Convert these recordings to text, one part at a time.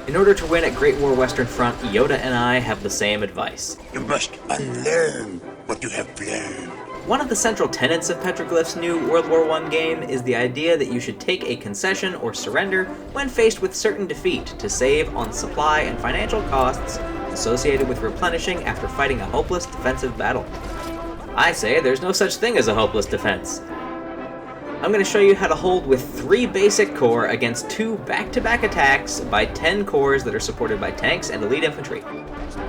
In order to win at Great War Western Front, Yoda and I have the same advice. You must unlearn what you have learned. One of the central tenets of Petroglyph's new World War I game is the idea that you should take a concession or surrender when faced with certain defeat to save on supply and financial costs associated with replenishing after fighting a hopeless defensive battle. I say there's no such thing as a hopeless defense. I'm going to show you how to hold with 3 basic corps against 2 back-to-back attacks by 10 corps that are supported by tanks and elite infantry,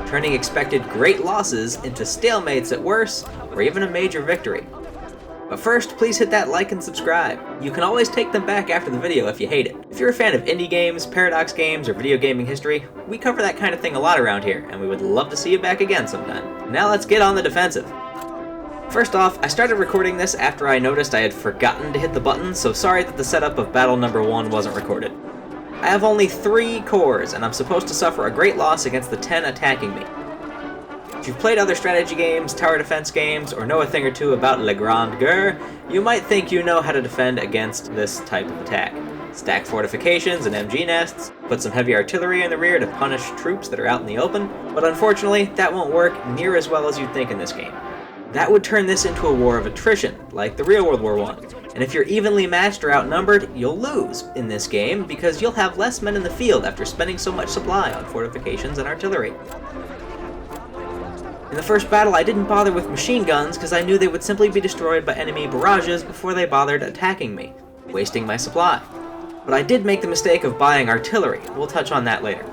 turning expected great losses into stalemates at worst, or even a major victory. But first, please hit that like and subscribe. You can always take them back after the video if you hate it. If you're a fan of indie games, paradox games, or video gaming history, we cover that kind of thing a lot around here, and we would love to see you back again sometime. Now let's get on the defensive. First off, I started recording this after I noticed I had forgotten to hit the button, so sorry that the setup of battle number 1 wasn't recorded. I have only 3 corps, and I'm supposed to suffer a great loss against the 10 attacking me. If you've played other strategy games, tower defense games, or know a thing or two about Le Grand Guerre, you might think you know how to defend against this type of attack. Stack fortifications and MG nests, put some heavy artillery in the rear to punish troops that are out in the open, but unfortunately, that won't work near as well as you'd think in this game. That would turn this into a war of attrition, like the real World War I. And if you're evenly matched or outnumbered, you'll lose in this game because you'll have less men in the field after spending so much supply on fortifications and artillery. In the first battle, I didn't bother with machine guns because I knew they would simply be destroyed by enemy barrages before they bothered attacking me, wasting my supply. But I did make the mistake of buying artillery. We'll touch on that later.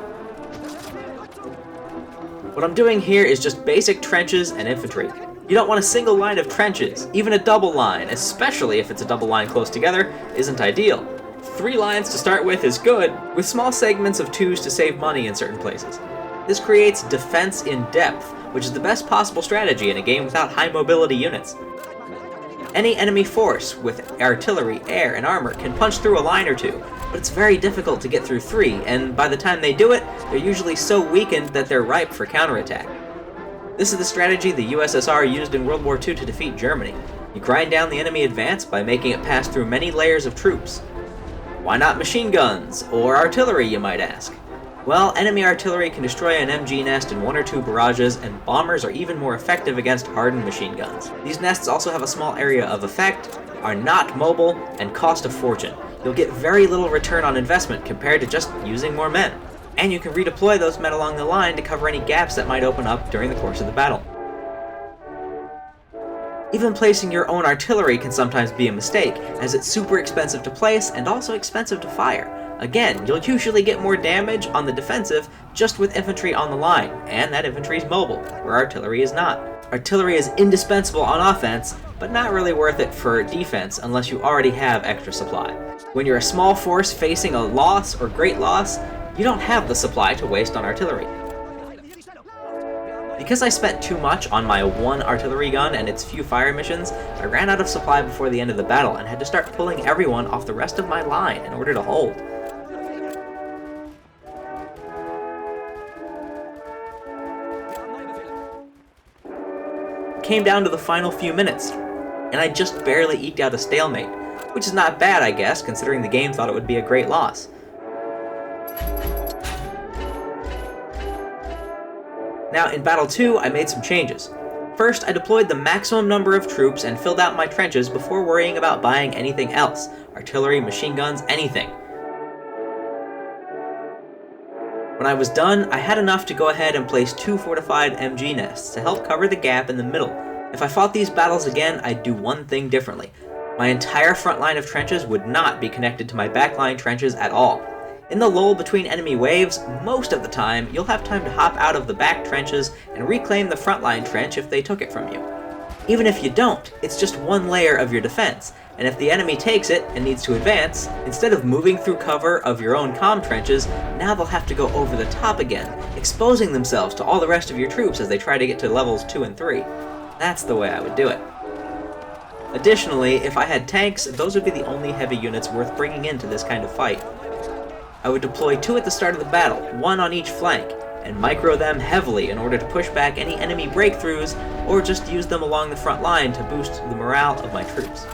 What I'm doing here is just basic trenches and infantry. You don't want a single line of trenches. Even a double line, especially if it's a double line close together, isn't ideal. 3 lines to start with is good, with small segments of 2s to save money in certain places. This creates defense in depth, which is the best possible strategy in a game without high mobility units. Any enemy force with artillery, air, and armor can punch through a line or 2, but it's very difficult to get through 3, and by the time they do it, they're usually so weakened that they're ripe for counterattack. This is the strategy the USSR used in World War II to defeat Germany. You grind down the enemy advance by making it pass through many layers of troops. Why not machine guns, or artillery, you might ask? Well, enemy artillery can destroy an MG nest in 1 or 2 barrages, and bombers are even more effective against hardened machine guns. These nests also have a small area of effect, are not mobile, and cost a fortune. You'll get very little return on investment compared to just using more men. And you can redeploy those men along the line to cover any gaps that might open up during the course of the battle. Even placing your own artillery can sometimes be a mistake, as it's super expensive to place and also expensive to fire. Again, you'll usually get more damage on the defensive just with infantry on the line, and that infantry is mobile, where artillery is not. Artillery is indispensable on offense, but not really worth it for defense unless you already have extra supply. When you're a small force facing a loss or great loss, you don't have the supply to waste on artillery. Because I spent too much on my 1 artillery gun and its few fire missions, I ran out of supply before the end of the battle and had to start pulling everyone off the rest of my line in order to hold. It came down to the final few minutes, and I just barely eked out a stalemate, which is not bad, I guess, considering the game thought it would be a great loss. Now, in Battle 2, I made some changes. First, I deployed the maximum number of troops and filled out my trenches before worrying about buying anything else. Artillery, machine guns, anything. When I was done, I had enough to go ahead and place 2 fortified MG nests to help cover the gap in the middle. If I fought these battles again, I'd do one thing differently. My entire front line of trenches would not be connected to my backline trenches at all. In the lull between enemy waves, most of the time, you'll have time to hop out of the back trenches and reclaim the frontline trench if they took it from you. Even if you don't, it's just one layer of your defense, and if the enemy takes it and needs to advance, instead of moving through cover of your own comm trenches, now they'll have to go over the top again, exposing themselves to all the rest of your troops as they try to get to levels 2 and 3. That's the way I would do it. Additionally, if I had tanks, those would be the only heavy units worth bringing into this kind of fight. I would deploy 2 at the start of the battle, 1 on each flank, and micro them heavily in order to push back any enemy breakthroughs, or just use them along the front line to boost the morale of my troops.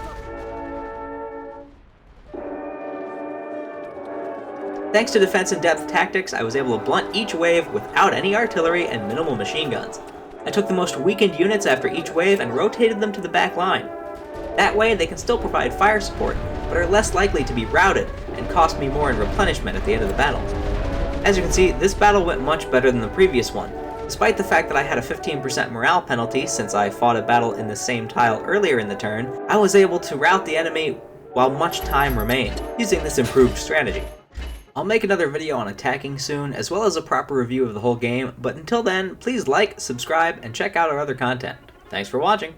Thanks to defense in depth tactics, I was able to blunt each wave without any artillery and minimal machine guns. I took the most weakened units after each wave and rotated them to the back line. That way, they can still provide fire support, but are less likely to be routed and cost me more in replenishment at the end of the battle. As you can see, this battle went much better than the previous one. Despite the fact that I had a 15% morale penalty since I fought a battle in the same tile earlier in the turn, I was able to rout the enemy while much time remained, using this improved strategy. I'll make another video on attacking soon, as well as a proper review of the whole game, but until then, please like, subscribe, and check out our other content. Thanks for watching!